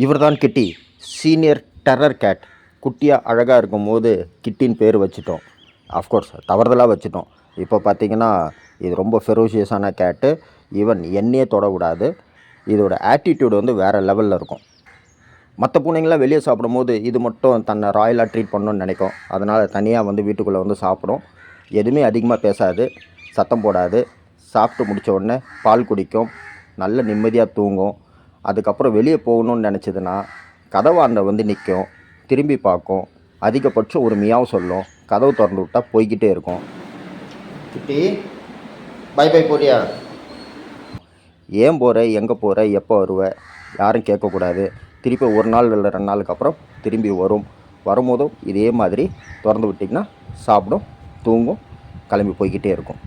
இவர் தான் கிட்டி, சீனியர் டெரர் கேட். குட்டியாக அழகாக இருக்கும்போது கிட்டின்னு பேர் வச்சுட்டோம். அஃப்கோர்ஸ் தவறுதலாக வச்சுட்டோம். இப்போ பார்த்திங்கன்னா இது ரொம்ப ஃபெரோஷியஸான கேட்டு. ஈவன் என்னையே தொடக்கூடாது. இதோட ஆட்டிடியூடு வந்து வேறு லெவலில் இருக்கும். மற்ற பூனைங்களாம் வெளியே சாப்பிடும்போது இது மட்டும் தன்னை ராயலாக ட்ரீட் பண்ணணும்னு நினைக்கும். அதனால் தனியாக வந்து வீட்டுக்குள்ளே வந்து சாப்பிடும். எதுவுமே அதிகமாக பேசாது, சத்தம் போடாது. சாப்பிட்டு முடித்த உடனே பால் குடிக்கும், நல்ல நிம்மதியாக தூங்கும். அதுக்கப்புறம் வெளியே போகணுன்னு நினச்சிதுன்னா கதவாண்ட வந்து நிற்கும், திரும்பி பார்க்கும், அதிகபட்சம் ஒரு மியாவ் சொல்லும், கதவு திறந்து விட்டால் போய்கிட்டே இருக்கும். கிட்டி பை பை போறியா? ஏன் போகிற, எங்கே போகிற, எப்போ வருவ, யாரும் கேட்கக்கூடாது. திருப்பி ஒரு நாள் இல்லை 2 நாளுக்கு அப்புறம் திரும்பி வரும்போதும் இதே மாதிரி திறந்து விட்டிங்கன்னா சாப்பிடும், தூங்கும், கிளம்பி போய்கிட்டே இருக்கும்.